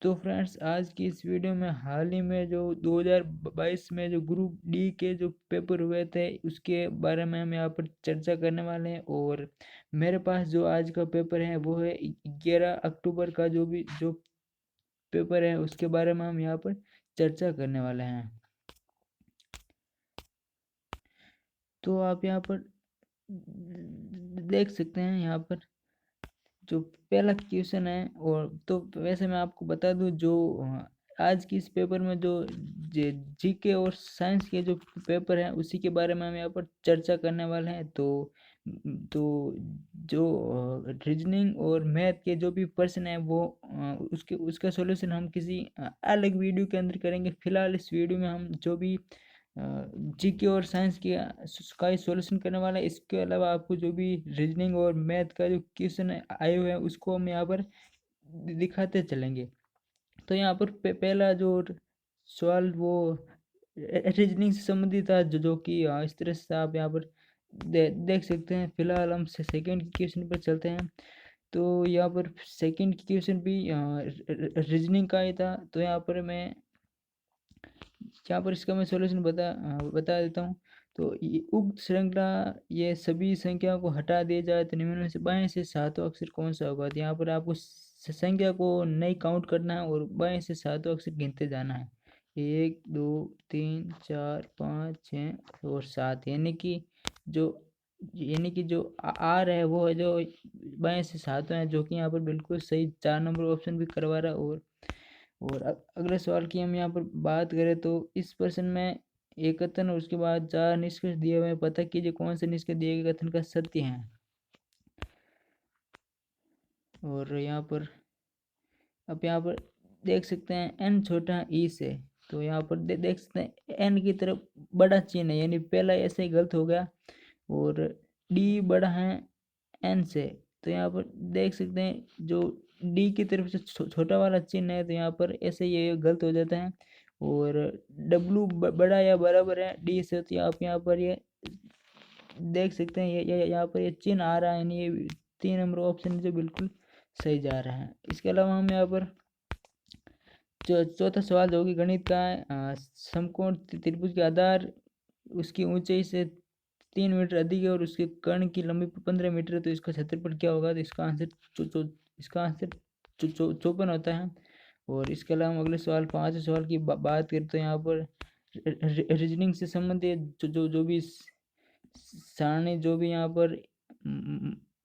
तो फ्रेंड्स, आज की इस वीडियो में हाल ही में जो 2022 में जो ग्रुप डी के जो पेपर हुए थे उसके बारे में हम यहाँ पर चर्चा करने वाले हैं। और मेरे पास जो आज का पेपर है वो है 11 अक्टूबर का जो पेपर है उसके बारे में हम यहाँ पर चर्चा करने वाले हैं। तो आप यहाँ पर देख सकते हैं यहाँ पर जो पहला क्वेश्चन है। और तो वैसे मैं आपको बता दूं जो आज की इस पेपर में जो जीके और साइंस के जो पेपर है उसी के बारे में हम यहाँ पर चर्चा करने वाले हैं। तो जो रीजनिंग और मैथ के जो भी प्रश्न है वो उसका सॉल्यूशन हम किसी अलग वीडियो के अंदर करेंगे। फिलहाल इस वीडियो में हम जो भी जीके और साइंस के का ही सॉल्यूशन करने वाला है। इसके अलावा आपको जो भी रीजनिंग और मैथ का जो क्वेश्चन आए हुए हैं उसको हम यहाँ पर दिखाते चलेंगे। तो यहाँ पर पहला जो सवाल वो रीजनिंग से संबंधित था जो कि इस तरह से आप यहाँ पर देख सकते हैं। फिलहाल हम सेकंड क्वेश्चन पर चलते हैं। तो यहाँ पर सेकंड क्वेश्चन भी रीजनिंग का ही था। तो यहाँ पर इसका मैं सॉल्यूशन बता देता हूँ। तो ये उक्त श्रृंखला ये सभी संख्याओं को हटा दिया जाए तो निम्न में से बाएं से सातवां अक्षर कौन सा होगा। तो यहाँ पर आपको संख्या को नहीं काउंट करना है और बाएं से सातवां अक्षर गिनते जाना है। 1 2 3 4 5 6 और 7 यानी कि जो आर है वो है जो बाएं से सातवां है जो कि यहाँ पर बिल्कुल सही 4 नंबर ऑप्शन भी करवा रहा है। और अगले सवाल की हम यहाँ पर बात करें तो इस प्रश्न में एक कथन और उसके बाद 4 निष्कर्ष दिए हुए हैं। पता कीजिए कौन से निष्कर्ष दिए गए कथन का सत्य है। और यहाँ पर आप यहाँ पर देख सकते हैं एन छोटा ई से। तो यहाँ पर देख सकते हैं एन की तरफ बड़ा चिन्ह है यानी पहला ऐसे ही गलत हो गया। और डी बड़ा है एन से। तो यहाँ पर देख सकते हैं जो डी की तरफ से छोटा वाला चिन्ह है तो यहाँ पर ऐसे ये गलत हो जाता है। और डब्लू बड़ा या बराबर है डी से। तो आप यहाँ पर ये देख सकते हैं ये यहाँ पर ये चिन्ह आ रहा है यानी ये 3 नंबर ऑप्शन जो बिल्कुल सही जा रहा है। इसके अलावा हम यहाँ पर चौथा सवाल जो कि गणित का है। समकोण त्रिभुज के आधार उसकी ऊंचाई से 3 मीटर अधिक है और उसके कर्ण की लंबाई 15 मीटर है। तो इसका क्षेत्रफल क्या होगा। तो इसका आंसर 54 होता है। और इसके अलावा हम अगले सवाल पांचवें सवाल की बात करते हैं। यहाँ पर रीजनिंग से संबंधित जो भी सारणी जो भी यहाँ पर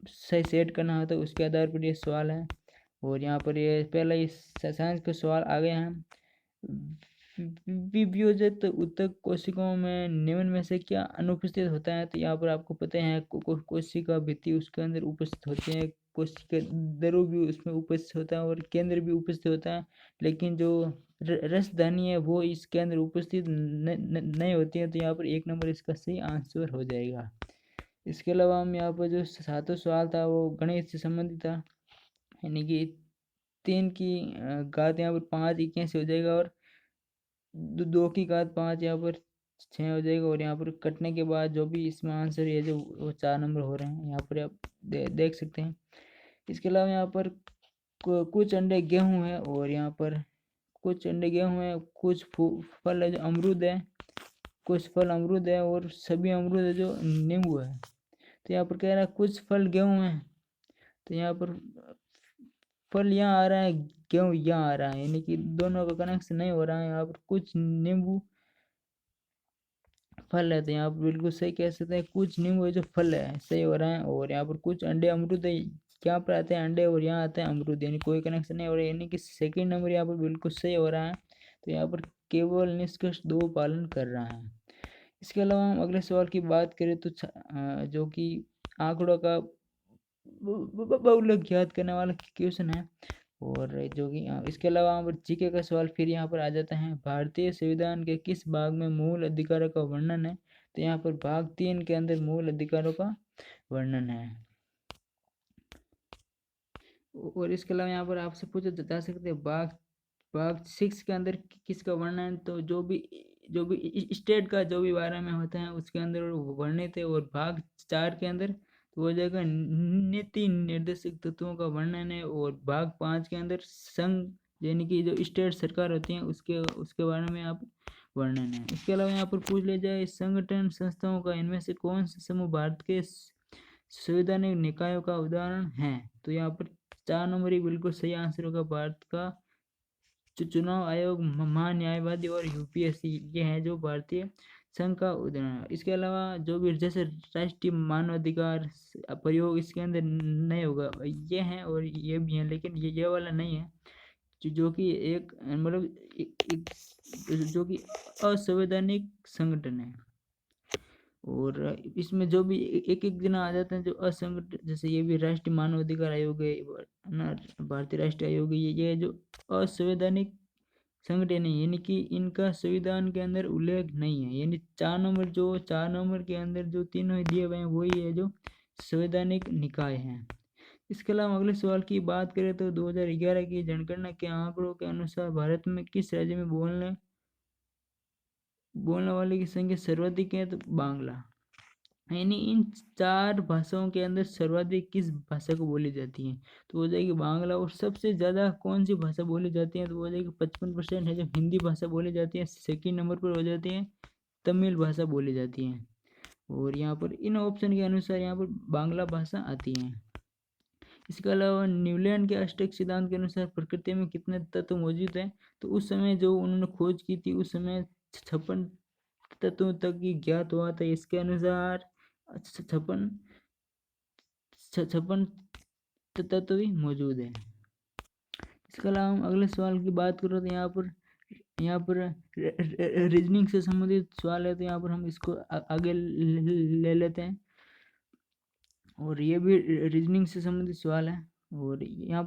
सही सेट करना होता है उसके आधार पर ये सवाल है। और यहाँ पर ये पहला ही साइंस के सवाल आ गए हैं। विभेदित ऊतक कोशिकाओं में निम्न में से क्या अनुपस्थित होता है। तो यहाँ पर आपको पता है कोशिका भित्ति उसके अंदर उपस्थित होती है। कोशिका द्रव भी उसमें उपस्थित होता है और केंद्र भी उपस्थित होता है। लेकिन जो रसधानी है वो इसके अंदर उपस्थित नहीं होती है। तो यहाँ पर 1 नंबर इसका सही आंसर हो जाएगा। इसके अलावा हम यहाँ पर जो सातवां सवाल था वो गणित से संबंधित था यानी कि 3 की घात यहाँ पर 5 81 हो जाएगा और 2 की घात 5 यहाँ पर 6 हो जाएगा। और यहाँ पर कटने के बाद जो भी इसमें आंसर है जो वो 4 नंबर हो रहे हैं यहाँ पर आप देख सकते हैं। इसके अलावा यहाँ पर कुछ अंडे गेहूँ है और यहाँ पर कुछ अंडे गेहूँ है। कुछ फल है जो अमरूद है। कुछ फल अमरूद है और सभी अमरूद है जो नींबू है। तो यहाँ पर कह रहा है कुछ फल गेहूँ है। तो यहाँ पर फल यहाँ आ रहा है गेहूँ यहाँ आ रहा है यानी कि दोनों का कनेक्शन नहीं हो रहा है। यहाँ पर कुछ नींबू फल है। तो यहाँ पर बिल्कुल सही कह सकते हैं कुछ नींबू जो फल है सही हो रहा है। और यहाँ पर कुछ अंडे अमरूद है। यहाँ पर आते हैं अंडे और यहाँ आते हैं अमरूद यानी कोई कनेक्शन नहीं हो रहा है यानी कि सेकंड नंबर यहाँ पर बिल्कुल सही हो रहा है। तो यहाँ पर केवल निष्कर्ष 2 पालन कर रहा है। इसके अलावा हम अगले सवाल की बात करें तो जो कि आंकड़ों का बहुलक याद करने वाला क्वेश्चन है। और जो कि इसके अलावा यहाँ पर जीके का सवाल फिर यहाँ पर आ जाता है। भारतीय संविधान के किस भाग में मूल अधिकारों का वर्णन है। तो यहाँ पर भाग 3 के अंदर मूल अधिकारों का वर्णन है। और इसके अलावा यहाँ पर आपसे पूछा जा सकते हैं भाग भाग 6 के अंदर किसका वर्णन। तो जो भी स्टेट का जो भी बारे में होता है उसके अंदर वर्णित है। और भाग 4 के अंदर तो हो जाएगा नीति निर्देशक तत्वों का वर्णन है। और भाग 5 के अंदर संघ यानी कि जो स्टेट सरकार होती हैं उसके उसके बारे में आप वर्णन है। इसके अलावा यहाँ पर पूछ लिया जाए संगठन संस्थाओं का इनमें से कौन सा समूह भारत के संवैधानिक निकायों का उदाहरण है, तो यहाँ पर 4 नंबर ही बिल्कुल सही आंसर होगा। भारत का चुनाव आयोग, महान्यायवादी और यूपीएससी, ये है जो भारतीय संघ का उदाहरण है। इसके अलावा जो भी जैसे राष्ट्रीय मानवाधिकार प्रयोग इसके अंदर नहीं होगा, ये हैं और ये भी हैं, लेकिन ये वाला नहीं है जो कि एक मतलब जो कि असंवैधानिक संगठन है। और इसमें जो भी एक एक दिन आ जाते हैं जो असंगठित, जैसे ये भी राष्ट्रीय मानवाधिकार आयोग है ना, भारतीय राष्ट्रीय आयोग है, ये जो असंवैधानिक संगठन है, यानी कि इनका संविधान के अंदर उल्लेख नहीं है। यानी 4 नंबर के अंदर जो तीनों दिए हुए हैं वही है जो संवैधानिक निकाय हैं। इसके अलावा अगले सवाल की बात करें तो 2011 की जनगणना के आंकड़ों के अनुसार भारत में किस राज्य में बोलने वाले की संख्या सर्वाधिक है, तो बांग्ला। यानी इन 4 भाषाओं के अंदर सर्वाधिक किस भाषा को बोली जाती है, तो हो जाएगी बांग्ला। और सबसे ज़्यादा कौन सी भाषा बोली जाती है, तो हो जाएगी 55% है जो हिंदी भाषा बोली जाती है। सेकंड नंबर पर हो जाती है तमिल भाषा बोली जाती है। और यहाँ पर इन ऑप्शन के अनुसार यहाँ पर बांग्ला भाषा आती है। इसके अलावा न्यूलैंड के अष्टक सिद्धांत के अनुसार प्रकृति में कितने तत्व मौजूद हैं, तो उस समय जो उन्होंने खोज की थी उस समय 56 तत्वों तक ही ज्ञात हुआ था। इसके अनुसार 56 तत्व ही मौजूद है। इसके अलावा हम अगले सवाल की बात करें तो यहाँ पर रीजनिंग से संबंधित सवाल है, तो यहाँ पर हम इसको आगे ले लेते हैं। और ये भी रीजनिंग से संबंधित सवाल है। और यहाँ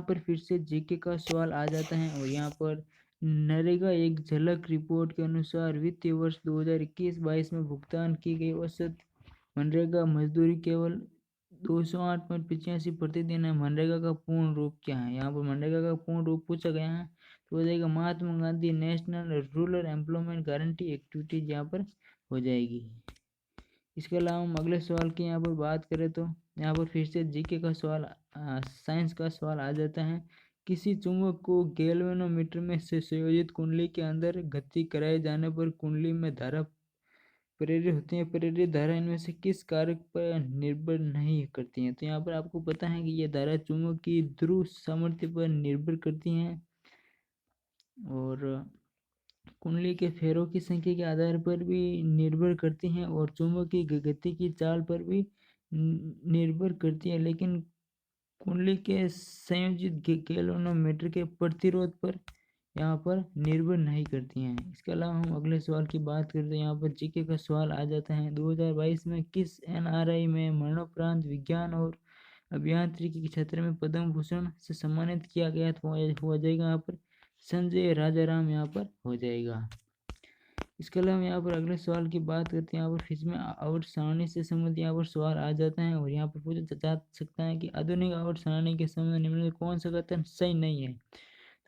पर फिर से जीके का सवाल आ जाता है। और यहाँ पर नरेगा एक झलक रिपोर्ट के अनुसार वित्तीय वर्ष 2021-22 में भुगतान की गई औसत मनरेगा मजदूरी केवल 208.85 प्रतिदिन है। मनरेगा का पूर्ण रूप क्या है, यहाँ पर मनरेगा का पूर्ण रूप पूछा गया है, तो हो जाएगा Mahatma Gandhi national rural employment guarantee activities यहाँ पर हो जाएगी। इसके अलावा हम अगले सवाल की यहाँ पर बात करें तो यहाँ पर फिर से जीके का सवाल, साइंस का सवाल आ जाता है। किसी चुंबक को गैल्वेनोमीटर में से संयोजित कुंडली के अंदर गति कराए जाने पर कुंडली में धारा प्रेरित होती है। प्रेरित धारा इनमें से किस कारक पर निर्भर नहीं करती है, तो यहाँ पर आपको पता है कि ये धारा चुंबक की ध्रुव सामर्थ्य पर निर्भर करती हैं और कुंडली के फेरों की संख्या के आधार पर भी निर्भर करती हैं और चुंबक की गति की चाल पर भी निर्भर करती है, लेकिन कुंडली के संयोजित गैल्वेनोमीटर के प्रतिरोध पर यहाँ पर निर्भर नहीं करती हैं। इसके अलावा हम अगले सवाल की बात करते हैं। यहाँ पर जीके का सवाल आ जाता है, 2022 में किस एनआरआई में मरणोपरांत विज्ञान और अभियांत्रिकी के क्षेत्र में पद्म भूषण से सम्मानित किया गया, तो हो जाएगा यहाँ पर संजय राजाराम यहाँ पर हो जाएगा। इसके अलावा यहाँ पर अगले सवाल की बात करते हैं। यहाँ पर फिर में आवर्त सारणी से संबंधित यहाँ पर सवाल आ जाता है और यहाँ पर पूछा जा सकता है कि आधुनिक आवर्त सारणी के संबंध निम्न में कौन सा कथन सही नहीं है,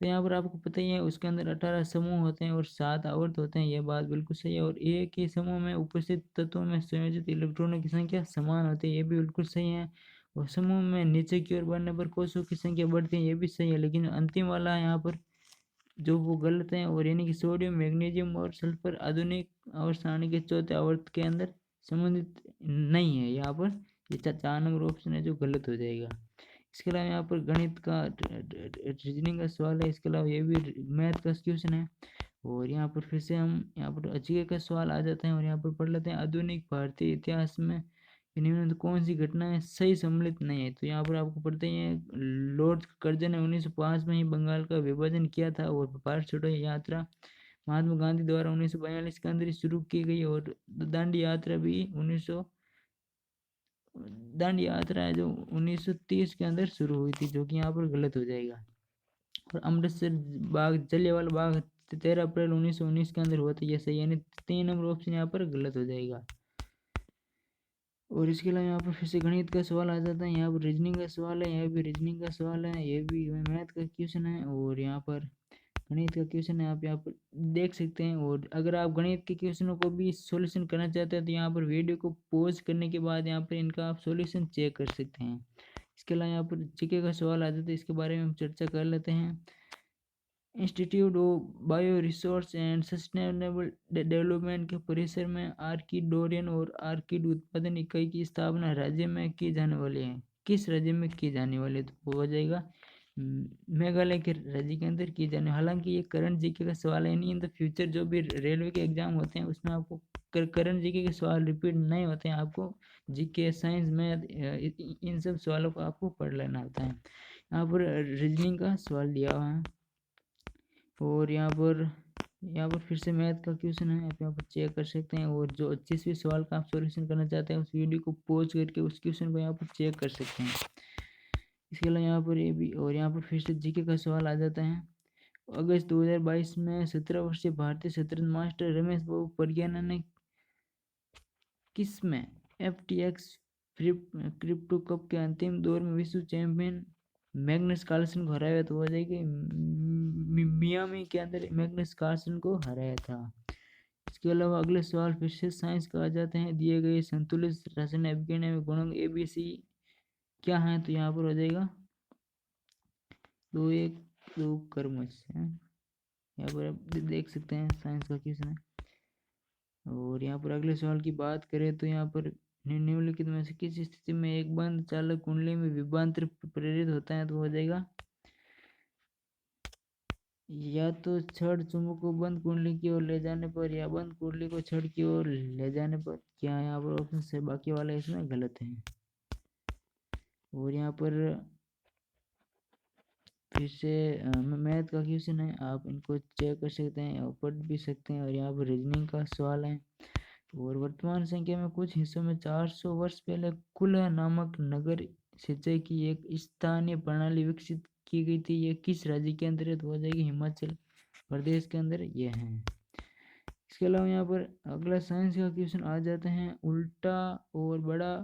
तो यहाँ पर आपको पता ही है उसके अंदर 18 समूह होते हैं और 7 आवर्त होते हैं, ये बात बिल्कुल सही है। और एक ही समूह में उपस्थित तत्वों में संयोजित इलेक्ट्रॉनों की संख्या समान होती है, ये भी बिल्कुल सही है। और समूह में नीचे की ओर बढ़ने पर कोषों की संख्या बढ़ती है, ये भी सही है। लेकिन अंतिम वाला यहाँ पर जो वो गलत है, और यानी कि सोडियम मैग्नीशियम और सल्फर आधुनिक आवर्त सारणी के चौथे आवर्त के अंदर संबंधित नहीं है। यहाँ पर ये 4 नंबर ऑप्शन है जो गलत हो जाएगा। इसके अलावा यहाँ पर गणित का रीजनिंग का सवाल है। इसके अलावा ये भी मैथ का क्वेश्चन है। और यहाँ पर फिर से हम यहाँ पर जीके का सवाल आ जाता है और यहाँ पर पढ़ लेते हैं। आधुनिक भारतीय इतिहास में निम्न कौन सी घटनाएं सही सम्मिलित नहीं है, तो यहाँ पर आपको पढ़ते हैं लॉर्ड कर्जन ने 1905 में ही बंगाल का विभाजन किया था और भारत छोड़ो यात्रा महात्मा गांधी द्वारा 1942 के अंदर शुरू की गई। और दांडी यात्रा भी दांडी यात्रा है जो 1930 के अंदर शुरू हुई थी, जो कि यहाँ पर गलत हो जाएगा। और अमृतसर बाग जलियांवाला बाग 13 अप्रैल 1919 के अंदर हुआ था, ये सही, यानी 3 नंबर ऑप्शन यहाँ पर गलत हो जाएगा। और इसके अलावा यहाँ पर फिर से गणित का सवाल आ जाता है। यहाँ पर रीजनिंग का सवाल है, यहाँ भी रीजनिंग का सवाल है, ये भी मैथ का क्वेश्चन है और यहाँ पर गणित का क्वेश्चन है, आप यहाँ पर देख सकते हैं। और अगर आप गणित के क्वेश्चनों को भी सॉल्यूशन करना चाहते हैं तो यहाँ पर वीडियो को पॉज करने के बाद यहाँ पर इनका आप सॉल्यूशन चेक कर सकते हैं। इसके अलावा यहाँ पर जीके का सवाल आ जाता है, इसके बारे में हम चर्चा कर लेते हैं। Institute of bio resource and sustainable development के परिसर में आर्किडोरियन और आर्किड उत्पादन इकाई की स्थापना राज्य में की जाने वाली है। किस राज्य में की जाने वाली है? तो वो हो जाएगा मेघालय के राज्य के अंदर की जाने। हालांकि ये करंट जीके का सवाल है नहीं, इन द फ्यूचर जो भी रेलवे के एग्जाम होते हैं उसमें आपको करंट जीके के सवाल रिपीट नहीं होते हैं। आपको जीके, साइंस, मैथ इन सब सवालों को आपको पढ़ लेना होता है। यहाँ पर रीजनिंग का सवाल दिया हुआ है और यहाँ पर फिर से मैथ का क्वेश्चन है, आप यहाँ पर चेक कर सकते हैं। और जो 25वें सवाल का आप सॉल्यूशन करना चाहते हैं उस वीडियो को पॉज करके उस क्वेश्चन को यहाँ पर चेक कर सकते हैं। इसके अलावा यहाँ पर ये भी, और यहाँ पर फिर से जीके का सवाल आ जाता है। अगस्त 2022 में 17 वर्षीय भारतीय शतरंज मास्टर रमेश बाबू प्रज्ञाना ने किस में FTX क्रिप्टो कप के अंतिम दौर में विश्व चैंपियन मैग्नस कार्लसन को हराया? तो हो जाएगी मियामी के अंदर मैग्नस कार्लसन को हराया था। इसके अलावा अगले सवाल फिर से साइंस का आ जाते हैं। दिए गए संतुलित रासायनिक अभिक्रिया में गुणांक ABC क्या है? तो यहाँ पर हो जाएगा 2 क्रमश है। यहाँ पर आप देख सकते हैं साइंस का क्वेश्चन है। और यहाँ पर अगले सवाल की बात करें तो यहाँ पर निम्नलिखित में से किस स्थिति में एक बंद चालक कुंडली में विभवांतर प्रेरित होता है? तो हो जाएगा या तो छड़ चुंबक को बंद कुंडली की ओर ले जाने पर या बंद कुंडली को छड़ की ओर ले जाने पर। क्या यहाँ पर ऑप्शन से बाकी वाले इसमें गलत है। और यहाँ पर फिर से मैथ का क्वेश्चन है, आप इनको चेक कर सकते हैं और पढ़ भी सकते हैं। और यहाँ पर रीजनिंग का सवाल है। और वर्तमान संख्या में कुछ हिस्सों में 400 वर्ष पहले कुल्ह नामक नगर सिंचाई की एक स्थानीय प्रणाली विकसित की गई थी। ये किस राज्य के अंतर्गत हो जाएगी? हिमाचल प्रदेश के अंदर ये है। इसके अलावा यहाँ पर अगला साइंस का क्वेश्चन आ जाते हैं। उल्टा और बड़ा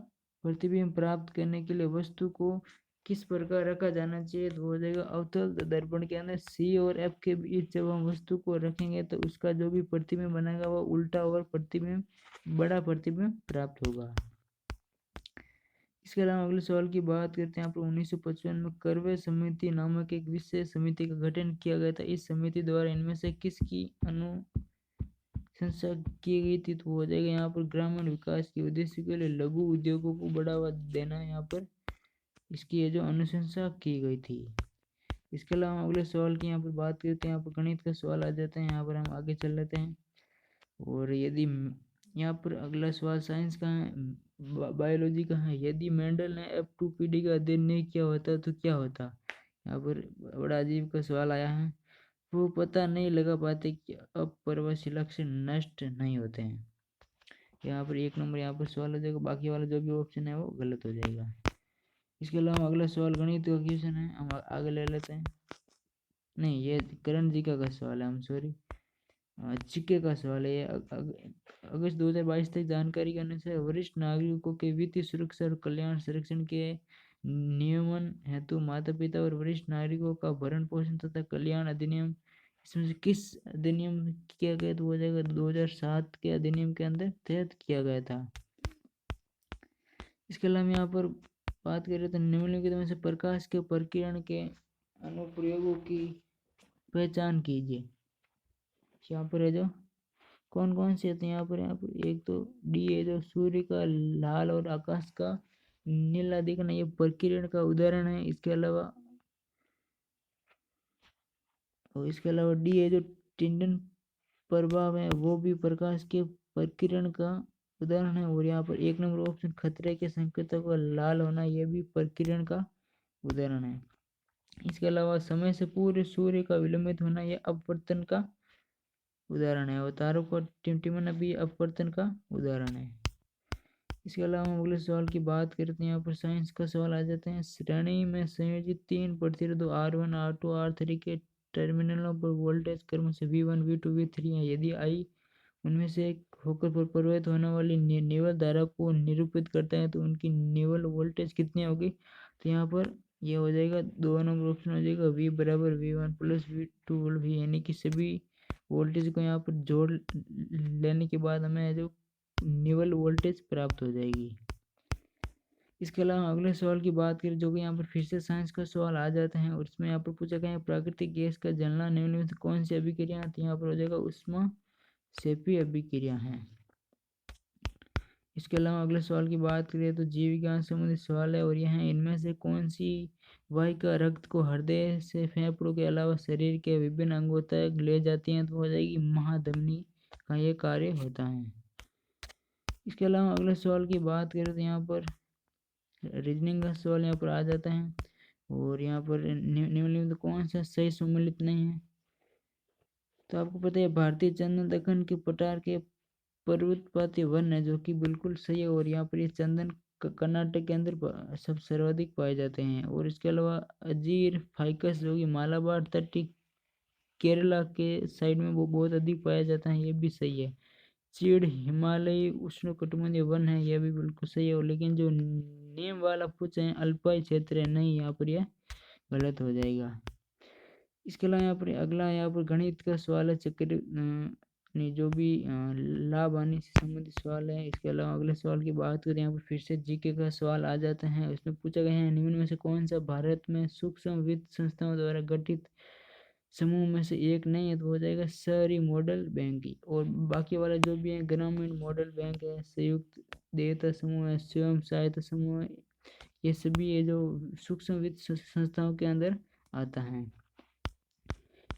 प्रतिबिंब प्राप्त करने के लिए वस्तु को किस प्रकार रखा जाना चाहिए? तो हो जाएगा अवतल दर्पण के अंदर C और F के बीच जब हम वस्तु को रखेंगे तो उसका जो भी प्रतिबिंब बनेगा वो उल्टा और प्रतिबिंब बड़ा प्रतिबिंब प्राप्त होगा। इसके अलावा अगले सवाल की बात करते हैं। आप 1955 में करवे समिति नामक एक विशेष समिति का गठन किया गया था। इस समिति द्वारा इनमें से किसकी अनुशंसा की गई थी? तो हो जाएगा यहाँ पर ग्रामीण विकास के उद्देश्य के लिए लघु उद्योगों को बढ़ावा देना, यहाँ पर इसकी ये जो अनुशंसा की गई थी। इसके अलावा अगले सवाल की यहाँ पर बात करते हैं। यहाँ पर गणित का सवाल आ जाता है। यहाँ पर हम आगे चल लेते हैं। और यदि यहाँ पर अगला सवाल साइंस का है, बायोलॉजी का है। यदि मेंडल ने F2PD का अध्ययन नहीं किया होता तो क्या होता? यहाँ पर बड़ा अजीब का सवाल आया है। वो पता नहीं लगा पाते कि अप्रवासी लक्षण नष्ट नहीं होते हैं। यहाँ पर 1 नंबर यहाँ पर सवाल हो जाएगा, बाकी वाला जो भी ऑप्शन है वो गलत हो जाएगा। इसके अलावा अगला सवाल गणित का क्वेश्चन है, हम आगे ले लेते हैं। नहीं, ये करण जीका का सवाल है, हम सॉरी, जीके का सवाल है। अगस्त 2022 तक जानकारी के अनुसार वरिष्ठ नागरिकों के वित्तीय सुरक्षा और कल्याण संरक्षण के नियमन हेतु माता पिता और वरिष्ठ नागरिकों का भरण पोषण तथा कल्याण अधिनियम, इसमें से किस अधिनियम किया गया? तो हो जाएगा 2007 के अधिनियम के अंदर तहत किया गया था। इसके अलावा यहाँ पर बात करें तो निम्नलिखित में से प्रकाश के प्रकीर्णन के अनुप्रयोगों की पहचान कीजिए। यहाँ पर है जो कौन कौन से होते हैं? यहाँ पर एक तो डी है जो सूर्य का लाल और आकाश का नीला दिखना, ये प्रकीर्णन का उदाहरण है। इसके अलावा डी है जो टिंडन प्रभाव है, वो भी प्रकाश के प्रकीर्णन का उदाहरण है। और यहाँ पर 1 नंबर ऑप्शन खतरे के संकेतों का लाल होना, यह भी प्रकीर्णन का उदाहरण है। इसके अलावा समय से पूर्व सूर्य का विलंबित होना, यह अपवर्तन का उदाहरण है। और तारों का टिमटिमाना भी अपवर्तन का उदाहरण है। इसके अलावा हम अगले सवाल की बात करते हैं। यहाँ पर साइंस का सवाल आ जाते हैं। श्रेणी में संयोजित 3 प्रतिरोधों R1, R2, R3 के टर्मिनलों पर वोल्टेज क्रम से V1, V2, V3 है। यदि I उनमें से एक होकर प्रवाहित होने वाली निवल धारा को निरूपित करता है तो उनकी निवल वोल्टेज कितनी होगी? तो यहाँ पर यह हो जाएगा 2 नंबर ऑप्शन हो जाएगा V बराबर V1 प्लस V2 V, यानी कि सभी वोल्टेज को यहाँ पर जोड़ लेने के बाद हमें जो निवल वोल्टेज प्राप्त हो जाएगी। इसके अलावा अगले सवाल की बात करें जो कि यहाँ पर फिर से साइंस का सवाल आ जाता है, और इसमें यहाँ पर पूछा गया है प्राकृतिक गैस का जलना निम्न में से कौन सी अभिक्रिया, तो यहाँ पर हो जाएगा उष्मा सेपी अभिक्रिया है। इसके अलावा अगले सवाल की बात करें तो जीव विज्ञान से संबंधित सवाल है, और यह है इनमें से कौन सी वाहिका रक्त को हृदय से फेफड़ों के अलावा शरीर के विभिन्न अंगों तक ले जाती है, तो हो जाएगी महाधमनी का ये कार्य होता है। इसके अलावा अगले सवाल की बात करें तो यहाँ पर रीजनिंग का सवाल यहाँ पर आ जाता है, और यहाँ पर निम्नलिखित में कौन सा सही सम्मिलित नहीं है, तो आपको पता है भारतीय चंदन दक्कन के पठार के पर्वतपाती वन है, जो कि बिल्कुल सही है, और यहाँ पर ये चंदन कर्नाटक के अंदर सब सर्वाधिक पाए जाते हैं। और इसके अलावा अजीर फाइकस जो कि मालाबार तटीय केरला के साइड में वो बहुत अधिक पाया जाता है, ये भी सही है। चीड़ हिमालयी उष्णकटिबंधीय वन है, यह भी बिल्कुल सही है, लेकिन जो नीम वाला पूछे हैं अल्पाई क्षेत्र है, नहीं, यहाँ पर यह गलत हो जाएगा। इसके अलावा यहाँ पर अगला यहाँ पर गणित का सवाल है, चक्र नहीं जो भी लाभ आने से संबंधित सवाल है। इसके अलावा अगले सवाल की बात करें यहाँ पर फिर से जीके का सवाल आ जाता है, उसमें पूछा गया है निम्न में से कौन सा भारत में सूक्ष्म वित्त संस्थाओं द्वारा गठित समूह में से एक नहीं है, तो हो जाएगा शहरी मॉडल बैंक। और बाकी वाला जो भी है ग्रामीण मॉडल बैंक है, संयुक्त देयता समूह है, स्वयं सहायता समूह है, ये सभी ये जो सूक्ष्म वित्त संस्थाओं के अंदर आता है।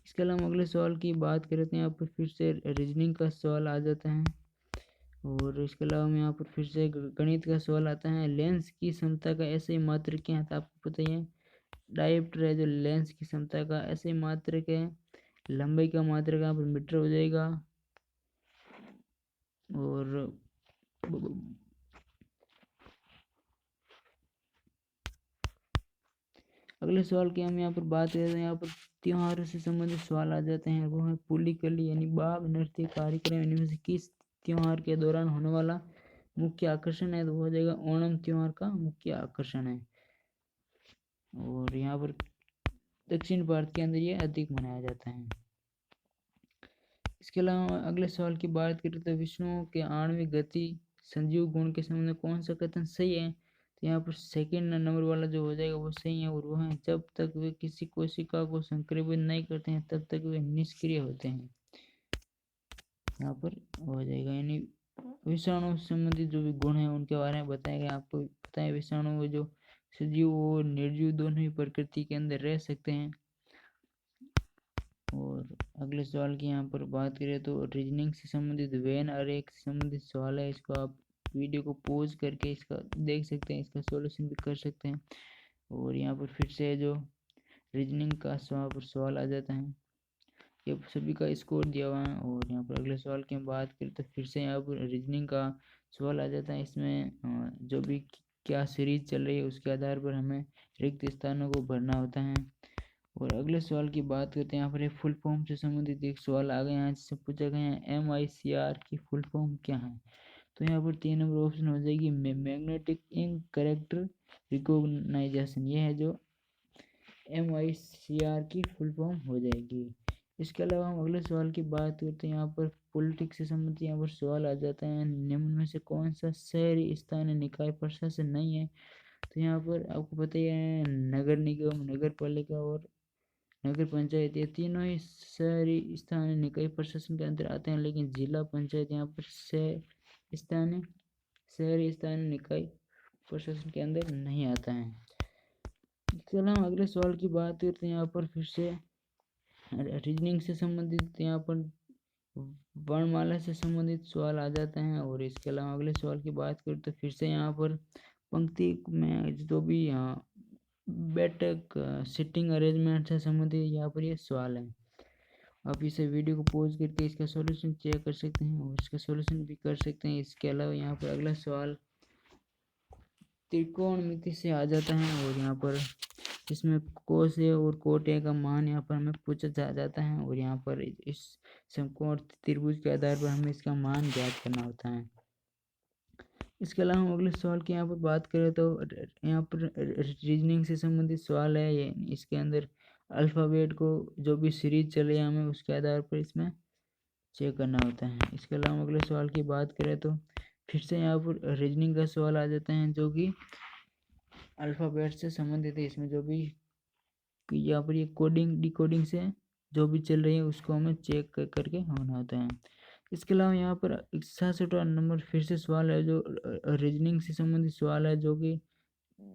इसके अलावा अगले सवाल की बात करते हैं, यहाँ पर फिर से रीजनिंग का सवाल आ जाता है, और इसके अलावा में यहाँ पर फिर से गणित का सवाल आता है। लेंस की क्षमता का ऐसे मात्रक क्या है, तो आपको पता ही है डायोप्टर है जो लेंस की क्षमता का ऐसे मात्रक है। लंबाई का मात्रक यहाँ पर मीटर हो जाएगा। और अगले सवाल की हम यहाँ पर बात करें तो यहाँ पर त्योहारों से संबंधित सवाल आ जाते हैं, वो है पुलिकली यानी बाघ नृत्य कार्यक्रम इनमें से किस त्योहार के दौरान होने वाला मुख्य आकर्षण है, तो हो जाएगा ओणम त्योहार का मुख्य आकर्षण है, और यहाँ पर दक्षिण भारत के अंदर ये अधिक मनाया जाता है। इसके अलावा अगले सवाल की बात करें तो विष्णु के आणविक गति संजीव गुण के संबंध में कौन सा कथन सही है, तो यहाँ पर सेकेंड नंबर वाला जो हो जाएगा वो सही है, और वो है जब तक वे किसी कोशिका को संक्रमित नहीं करते हैं तब तक वे निष्क्रिय होते हैं, यहाँ पर हो जाएगा। यानी विषाणु संबंधित जो भी गुण है उनके बारे में बताया गया। आपको पता है विषाणु जो सजीव और निर्जीव दोनों ही प्रकृति के अंदर रह सकते हैं। और अगले सवाल की यहाँ पर बात करें तो रीजनिंग से संबंधित वेन आरेख से संबंधित सवाल है, इसको आप वीडियो को पॉज करके इसका देख सकते हैं, इसका सॉल्यूशन भी कर सकते हैं। और यहाँ पर फिर से जो रीजनिंग का सवाल आ जाता है, ये सभी का स्कोर दिया हुआ है। और यहाँ पर अगले सवाल की हम बात करें तो फिर से यहाँ पर रीजनिंग का सवाल आ जाता है, इसमें जो भी क्या सीरीज चल रही है उसके आधार पर हमें रिक्त स्थानों को भरना होता है। और अगले सवाल की बात करते हैं, यहाँ पर एक फुल फॉर्म से संबंधित एक सवाल आ गया है जिससे पूछा गया है MICR की फुल फॉर्म क्या है, तो यहाँ पर 3 नंबर ऑप्शन हो जाएगी मैग्नेटिक इंक कैरेक्टर रिकॉग्नाइजेशन, ये है जो MICR की फुल फॉर्म हो जाएगी। इसके अलावा हम अगले सवाल की बात करते हैं, यहाँ पर पॉलिटिक्स से संबंधित यहाँ पर सवाल आ जाता है निम्न में से कौन सा शहरी स्थानीय निकाय प्रशासन नहीं है, तो यहाँ पर आपको पता ही है नगर निगम, नगर पालिका और नगर पंचायत, ये तीनों ही शहरी स्थानीय निकाय प्रशासन के अंदर आते हैं, लेकिन जिला पंचायत यहाँ पर शहरी स्थानीय निकाय प्रशासन के अंदर नहीं आता है। चलो हम अगले सवाल की बात करते हैं, यहाँ पर फिर से रीजनिंग से संबंधित यहाँ पर वर्णमाला से संबंधित सवाल आ जाते हैं। और इसके अलावा अगले सवाल की बात करें तो फिर से यहाँ पर पंक्ति में जो भी यहाँ बैठक सिटिंग अरेंजमेंट से संबंधित यहाँ पर ये सवाल है। आप इसे वीडियो को पॉज करके इसका सॉल्यूशन चेक कर सकते हैं और इसका सॉल्यूशन भी कर सकते हैं। इसके अलावा यहाँ पर अगला सवाल त्रिकोणमिति से आ जाता है, और यहाँ पर इसमें कोस ए और कोट ए का मान यहाँ पर हमें पूछा जाता है, और यहाँ पर इस समकोण त्रिभुज के आधार पर हमें इसका मान ज्ञात करना होता है। इसके अलावा हम अगले सवाल की यहाँ पर बात करें तो यहाँ पर रीजनिंग से संबंधित सवाल है, ये इसके अंदर अल्फ़ाबेट को जो भी सीरीज चले हमें उसके आधार पर इसमें चेक करना होता है। इसके अलावा हम अगले सवाल की बात करें तो फिर से यहाँ पर रीजनिंग का सवाल आ जाता है, जो कि अल्फ़ाबेट से संबंधित है। इसमें जो भी यहाँ पर ये कोडिंग डिकोडिंग से जो भी चल रही है उसको हमें चेक करके होना होता है। इसके अलावा यहाँ पर 66वां नंबर फिर से सवाल है जो रीजनिंग से संबंधित सवाल है, जो कि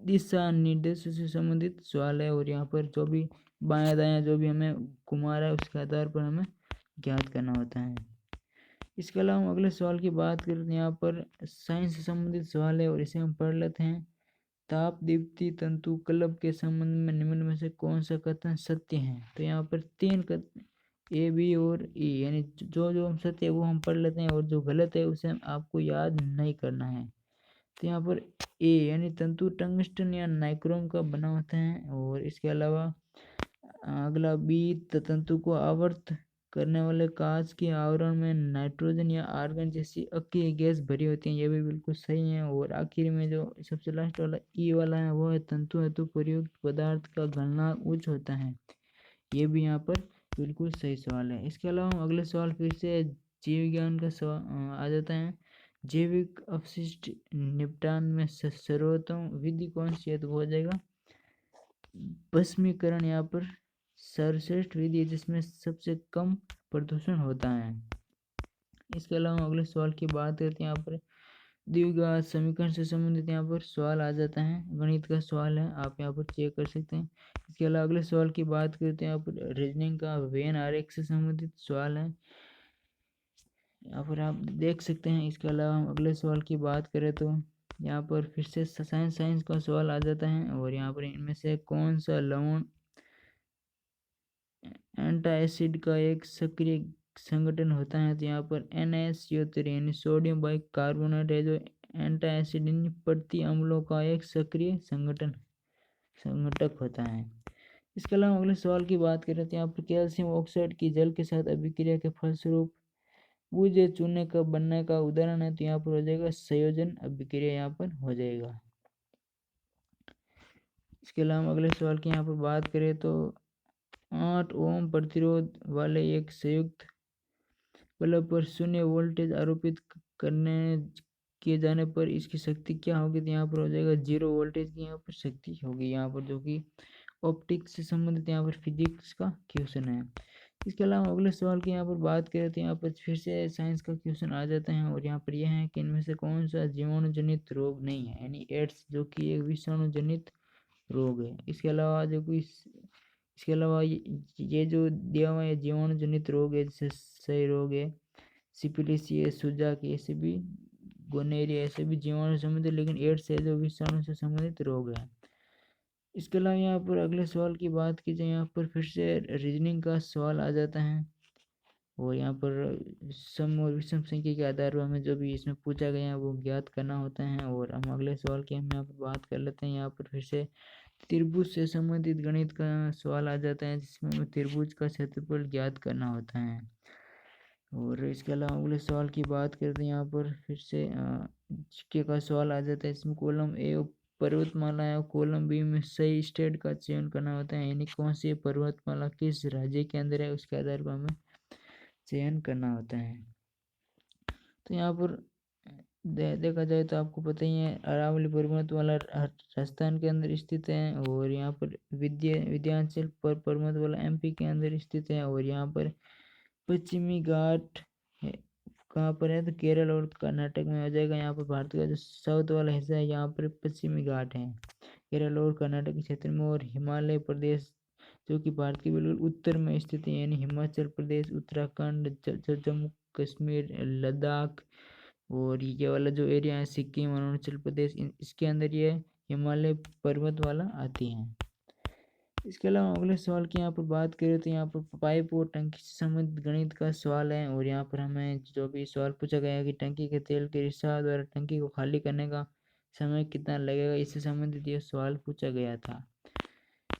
दिशा निर्देश से संबंधित सवाल है। और यहाँ पर जो भी बायां दायां जो भी हमें घुमा रहा है उसके आधार पर हमें ज्ञात करना होता है। इसके अलावा हम अगले सवाल की बात करें तो यहाँ पर साइंस से संबंधित सवाल है और इसे हम पढ़ लेते हैं। ताप दीप्ति तंतु कलब के संबंध में निम्न में से कौन सा कथन सत्य है? तो यहाँ पर 3 कथन ए बी और ई, यानी जो जो हम सत्य है वो हम पढ़ लेते हैं और जो गलत है उसे आपको याद नहीं करना है। तो यहाँ पर ए यानी तंतु टंगस्टन या नाइक्रोम का बना होता है। और इसके अलावा अगला बी, तंतु को आवर्त करने वाले कांच के आवरण में नाइट्रोजन या आर्गन जैसी अक्रिय गैस भरी होती है, ये भी बिल्कुल सही है। और आखिर में जो सबसे लास्ट वाला ई वाला है वो है तंतु हेतु प्रयुक्त पदार्थ का घनत्व उच्च होता है, ये भी यहाँ पर बिल्कुल सही सवाल है। इसके अलावा हम अगले सवाल फिर से जीव विज्ञान का सवाल आ जाता है। जैविक अपशिष्ट निपटान में सर्वोत्तम विधि कौन सी है? तो वो हो जाएगा भस्मीकरण, यहाँ पर सर्वश्रेष्ठ विधि है जिसमें सबसे कम प्रदूषण होता है। इसके अलावा अगले सवाल की बात करते हैं। यहाँ पर द्विघात समीकरण से संबंधित यहाँ पर सवाल आ जाता है, गणित का सवाल है, आप यहाँ पर चेक कर सकते हैं। इसके अलावा अगले सवाल की बात करते हैं। यहाँ पर रीजनिंग का वेन आरेख से संबंधित सवाल है, यहाँ पर आप देख सकते हैं। इसके अलावा हम अगले सवाल की बात करें तो यहाँ पर फिर से साइंस का सवाल आ जाता है। और यहाँ पर इनमें से कौन सा लवण एंटासिड का एक सक्रिय संगठन होता है? तो यहाँ पर NaCO3 यानी सोडियम बाइकार्बोनेट है जो एंटासिड प्रति अम्लों का एक सक्रिय संगठक होता है। इसके अलावा अगले सवाल की बात करें तो यहाँ पर कैल्शियम ऑक्साइड की जल के साथ अभिक्रिया के फलस्वरूप बूझे चूने का बनने का उदाहरण है, तो यहाँ पर हो जाएगा संयोजन अभिक्रिया, यहाँ पर हो जाएगा। इसके अलावा अगले सवाल की यहाँ पर बात करें तो 8 ओम प्रतिरोध वाले एक संयुक्त बल्ब पर 0 वोल्टेज आरोपित करने किए जाने पर इसकी शक्ति क्या होगी? तो यहाँ पर हो जाएगा 0 वोल्टेज की यहाँ पर शक्ति होगी, यहाँ पर जो कि ऑप्टिक्स से संबंधित यहाँ पर फिजिक्स का क्वेश्चन है। इसके अलावा अगले सवाल की यहाँ पर बात करें तो यहाँ पर फिर से साइंस का क्वेश्चन आ जाता है। और यहाँ पर यह है कि इनमें से कौन सा जीवाणु जनित रोग नहीं है, यानी एड्स जो कि एक विषाणु जनित रोग है। इसके अलावा ये जो दिया हुआ है जीवाणु जनित रोग है, जैसे क्षय रोग है, सिफिलिस, ये सुजाक, ऐसे भी गोनेरिया, ऐसे भी जीवाणु से संबंधित, लेकिन एड्स है जो विषाणु से संबंधित रोग है। इसके अलावा यहाँ पर अगले सवाल की बात की जाए, यहाँ पर फिर से रीजनिंग का सवाल आ जाता है। और यहाँ पर सम और विषम संख्या के आधार पर हमें जो भी इसमें पूछा गया है वो ज्ञात करना होता है। और हम अगले सवाल की हम यहाँ पर बात कर लेते हैं। यहाँ पर फिर से त्रिभुज से संबंधित गणित का सवाल आ जाता है जिसमें हमें त्रिभुज का क्षेत्रफल ज्ञात करना होता है। और इसके अलावा अगले सवाल की बात करते हैं, यहाँ पर फिर से जीके का सवाल आ जाता है। इसमें कॉलम ए पर्वतमाला है और कॉलम बी में सही स्टेट का चयन करना होता है, यानी कौन सी पर्वतमाला किस राज्य के अंदर है उसके आधार पर हमें चयन करना होता है। तो यहाँ पर देखा जाए तो आपको पता ही है अरावली पर्वतमाला राजस्थान के अंदर स्थित है। और यहाँ पर विंध्याचल पर्वतमाला MP के अंदर स्थित है। और यहाँ पर पश्चिमी घाट कहाँ पर है? तो केरल और कर्नाटक में हो जाएगा। यहाँ पर भारत का जो साउथ वाला हिस्सा है यहाँ पर पश्चिमी घाट है केरल और कर्नाटक के क्षेत्र में। और हिमालय प्रदेश जो कि भारत के बिल्कुल उत्तर में स्थित है, यानी हिमाचल प्रदेश, उत्तराखंड, जम्मू कश्मीर, लद्दाख और ये वाला जो एरिया है सिक्किम, अरुणाचल प्रदेश, इसके अंदर ये हिमालय पर्वत वाला आती है। इसके अलावा अगले सवाल की यहाँ पर बात करें तो यहाँ पर पाइप और टंकी से संबंधित गणित का सवाल है। और यहाँ पर हमें जो भी सवाल पूछा गया है कि टंकी के तेल के रिसाव द्वारा टंकी को खाली करने का समय कितना लगेगा, इससे संबंधित ये सवाल पूछा गया था।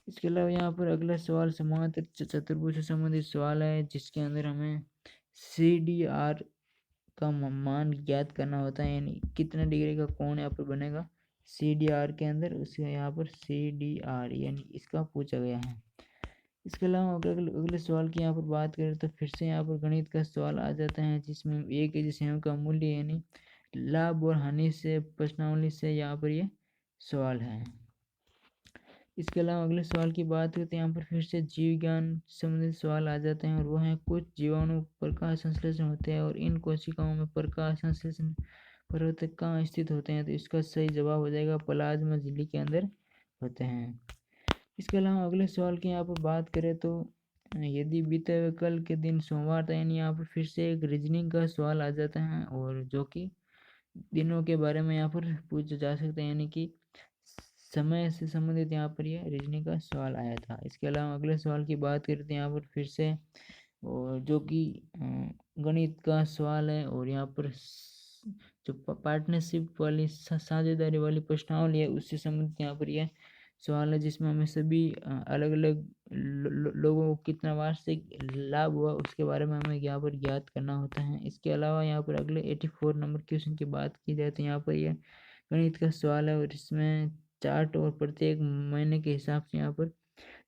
इसके अलावा यहाँ पर अगला सवाल समांतर चतुर्भुज से संबंधित सवाल है जिसके अंदर हमें CDR का मान ज्ञात करना होता है, यानी कितना डिग्री का कोण यहाँ पर बनेगा CDR के अंदर, उसे यहाँ पर CDR यानी इसका पूछा गया है। इसके अलावा अगले सवाल की यहाँ पर बात करें तो फिर से यहाँ पर गणित का सवाल आ जाता है जिसमें एक जिसम का मूल्य यानी लाभ और हानि से प्रश्नावली से यहाँ पर ये सवाल है। इसके अलावा अगले सवाल की बात करते हैं, यहाँ पर फिर से जीव विज्ञान संबंधित सवाल आ जाते हैं और वो हैं कुछ जीवाणु प्रकाश संश्लेषण होते हैं और इन कोशिकाओं में प्रकाश संश्लेषण प्रवर्तक कहाँ स्थित होते हैं, तो इसका सही जवाब हो जाएगा प्लाज्मा झिल्ली के अंदर होते हैं। इसके अलावा अगले सवाल की यहाँ पर बात करें तो यदि बीते हुए कल के दिन सोमवार था, यानी यहाँ पर फिर से एक रीजनिंग का सवाल आ जाता है और जो कि दिनों के बारे में यहाँ पर पूछा जा सकता है, यानी कि समय से संबंधित यहाँ पर यह रीजनिंग का सवाल आया था। इसके अलावा अगले सवाल की बात करते हैं यहाँ पर फिर से, और जो कि गणित का सवाल है और यहाँ पर जो पार्टनरशिप वाली साझेदारी वाली प्रश्नावली है उससे संबंधित यहाँ पर यह सवाल है, जिसमें हमें सभी अलग अलग लोगों को कितना वार्षिक लाभ हुआ उसके बारे में हमें यहाँ पर ज्ञात करना होता है। इसके अलावा यहाँ पर अगले 84 नंबर क्वेश्चन की बात की जाए तो यहाँ पर यह गणित का सवाल है और इसमें चार्ट और प्रत्येक महीने के हिसाब से यहाँ पर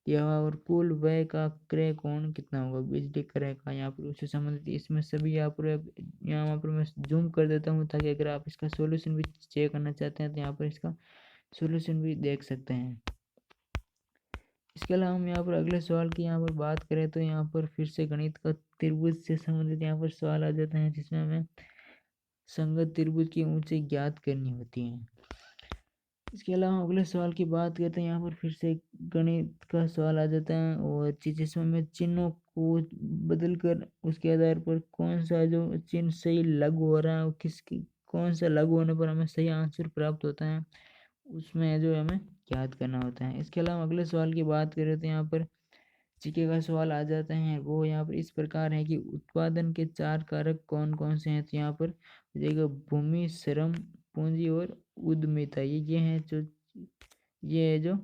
दिया हुआ और कुल व्यय का क्रय कोण कितना होगा बिजली क्रय का, यहाँ पर उससे संबंधित इसमें सभी यहाँ पर मैं जूम कर देता हूँ ताकि अगर आप इसका सॉल्यूशन भी चेक करना चाहते हैं तो यहाँ पर इसका सॉल्यूशन भी देख सकते हैं। इसके अलावा हम यहाँ पर अगले सवाल की यहाँ पर बात करें तो यहाँ पर फिर से गणित का त्रिभुज से संबंधित यहाँ पर सवाल आ जाते हैं, जिसमें हमें संगत त्रिभुज की ऊंचाई ज्ञात करनी होती है। इसके अलावा अगले सवाल की बात करते हैं, यहाँ पर फिर से गणित का सवाल आ जाता है और जिसमें हमें चिन्हों को बदल कर उसके आधार पर कौन सा जो चिन्ह सही लागू हो रहा है और किसकी कौन सा लागू होने पर हमें सही आंसर प्राप्त होता है उसमें जो हमें याद करना होता है। इसके अलावा अगले सवाल की बात करें तो यहाँ पर जीके का सवाल आ जाता है, वो यहाँ पर इस प्रकार है कि उत्पादन के 4 कारक कौन कौन से हैं, तो यहाँ पर देखिएगा भूमि, श्रम, पूंजी और उद्यमिता, ये हैं जो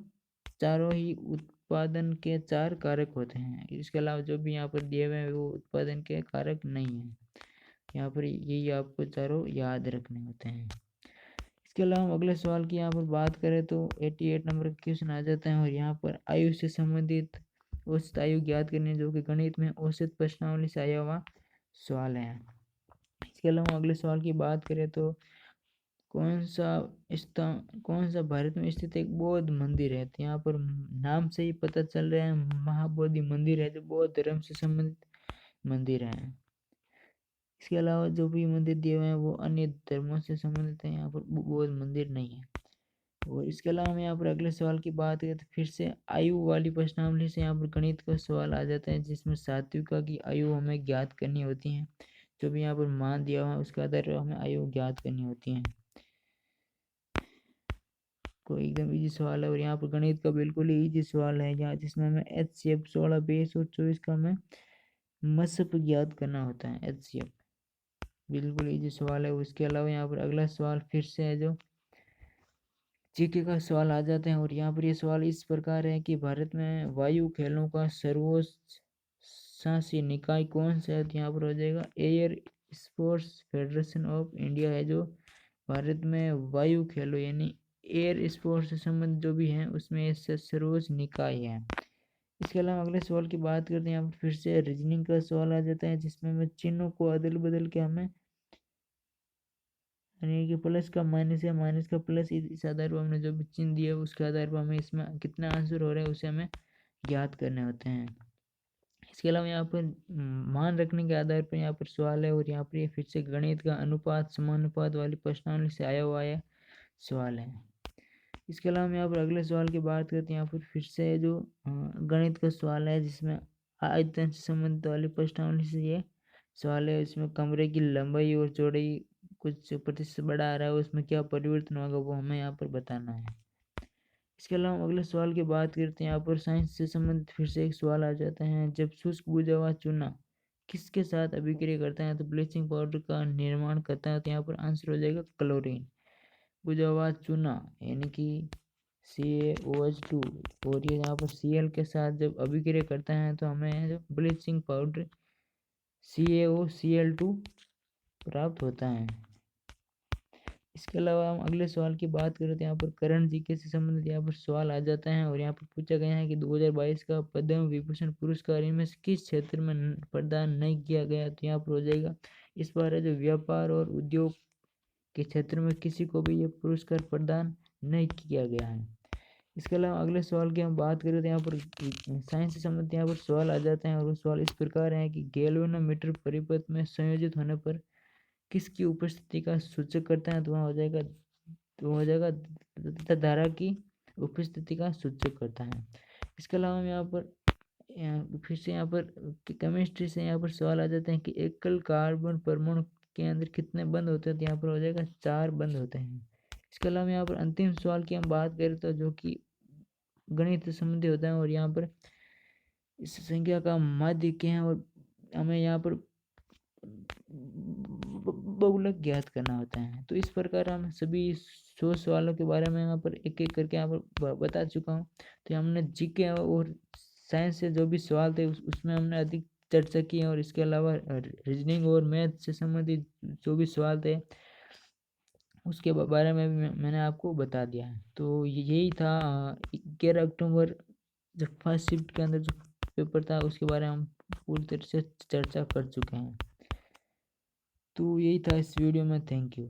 चारों ही उत्पादन के 4 कारक होते हैं। इसके अलावा जो भी यहाँ पर दिए हुए हैं वो उत्पादन के कारक नहीं है, यहाँ पर यही आपको चारों याद रखने होते हैं। इसके अलावा हम अगले सवाल की यहाँ पर बात करें तो 88 नंबर का क्वेश्चन आ जाता है और यहाँ पर आयु से संबंधित औसत आयु ज्ञात करने, जो कि गणित में औसत प्रश्नावली से आया हुआ सवाल है। इसके अलावा अगले सवाल की बात करें तो कौन सा भारत में स्थित एक बौद्ध मंदिर है, तो यहाँ पर नाम से ही पता चल रहा है महाबोधि मंदिर है, जो बौद्ध धर्म से संबंधित मंदिर है। इसके अलावा जो भी मंदिर दिए हुए हैं वो अन्य धर्मों से संबंधित है, यहाँ पर बौद्ध मंदिर नहीं है। और इसके अलावा हम यहाँ पर अगले सवाल की बात करें तो फिर से आयु वाली प्रश्नावली से यहाँ पर गणित का सवाल आ जाता है, जिसमें सात्विका की आयु हमें ज्ञात करनी होती है। जो भी यहाँ पर मान दिया हुआ है उसके आधार पर हमें आयु ज्ञात करनी होती है। कोई एकदम इजी सवाल है और यहाँ पर गणित का बिल्कुल ही इजी सवाल है, यहाँ जिसमें हमें HCF 16, 22 और 24 का हमें मसप ज्ञात करना होता है। HCF बिल्कुल इजी सवाल है। उसके अलावा यहाँ पर अगला सवाल फिर से है जो जीके का सवाल आ जाते हैं और यहाँ पर ये सवाल इस प्रकार है कि भारत में वायु खेलों का सर्वोच्च शासी निकाय कौन सा है, तो यहाँ पर हो जाएगा air sports federation of India है, जो भारत में वायु खेलों यानी एयर स्पोर्ट्स से संबंधित जो भी हैं उसमें इससे सर्वोच्च निकाय है। इसके अलावा अगले सवाल की बात करते हैं, यहाँ पर फिर से रीजनिंग का सवाल आ जाता है, जिसमें हमें चिन्हों को अदल बदल के हमें यानी कि प्लस का माइनस या माइनस का प्लस इस आधार पर हमने जो भी चिन्ह दिया उसके आधार पर हमें इसमें कितना आंसर हो रहा है उसे हमें ज्ञात करने होते हैं। इसके अलावा यहाँ पर मान रखने के आधार पर यहाँ पर सवाल है और यहाँ पर ये फिर से गणित का अनुपात समानुपात वाली प्रश्नावली से आया हुआ है सवाल है। इसके अलावा हम यहाँ पर अगले सवाल की बात करते हैं, यहाँ पर फिर से जो गणित का सवाल है जिसमें आयतन से संबंधित वाली प्रश्नावली से ये सवाल है। इसमें कमरे की लंबाई और चौड़ाई कुछ प्रतिशत बढ़ा आ रहा है, उसमें क्या परिवर्तन होगा वो हमें यहाँ पर बताना है। इसके अलावा अगले सवाल की बात करते हैं, यहाँ पर साइंस से संबंधित फिर से एक सवाल आ जाता है, जब शुष्क बुझा हुआ चूना किसके साथ अभिक्रिया करता है तो ब्लीचिंग पाउडर का निर्माण करता है, तो यहाँ पर आंसर हो जाएगा क्लोरीन। बुझा हुआ चूना यानी कि CaOH2 और ये यहाँ पर Cl के साथ जब अभिक्रिया करता है तो हमें जो ब्लीचिंग पाउडर CaOCl2 प्राप्त होता है। इसके अलावा हम अगले सवाल की बात करें तो यहाँ पर करण जीके से संबंधित यहाँ पर सवाल आ जाता है और यहाँ पर पूछा गया है कि 2022 का पद्म विभूषण पुरस्कार इनमें से किस क्षेत्र में प्रदान नहीं किया गया, तो यहाँ पर हो जाएगा इस बार है जो व्यापार और उद्योग के क्षेत्र में किसी को भी ये पुरस्कार प्रदान नहीं किया गया है। इसके अलावा अगले सवाल की हम बात करें तो यहाँ पर साइंस से संबंधित यहाँ पर सवाल आ जाते हैं और वो सवाल इस प्रकार हैं कि गैल्वेनोमीटर परिपथ में संयोजित होने पर किसकी उपस्थिति का सूचक करता है? तो वहाँ हो जाएगा तथा धारा की उपस्थिति का सूचक करता है। इसके अलावा हम फिर से यहाँ पर केमिस्ट्री से यहाँ पर सवाल आ जाते हैं कि एकल कार्बन परमाणु के अंदर कितने बंद होते हैं? तो यहाँ पर हो जाएगा 4 बंद होते हैं। इसके अलावा यहाँ पर अंतिम सवाल की हम बात करें तो जो कि गणित से संबंधित होता है और यहाँ पर इस संख्या का माध्य क्या है और हमें यहाँ पर बहुलक ज्ञात करना होता है। तो इस प्रकार हम सभी 100 सवालों के बारे में यहाँ पर एक एक करके यहाँ पर बता चुका हूँ। तो हमने जीके और साइंस से जो भी सवाल थे उसमें हमने अधिक चर्चा की और इसके अलावा रीजनिंग और मैथ से संबंधित जो भी सवाल थे उसके बारे में भी मैंने आपको बता दिया है। तो यही था 11 अक्टूबर जो फर्स्ट शिफ्ट के अंदर जो पेपर था उसके बारे में हम पूरी तरह से चर्चा कर चुके हैं। तो यही था इस वीडियो में। Thank you.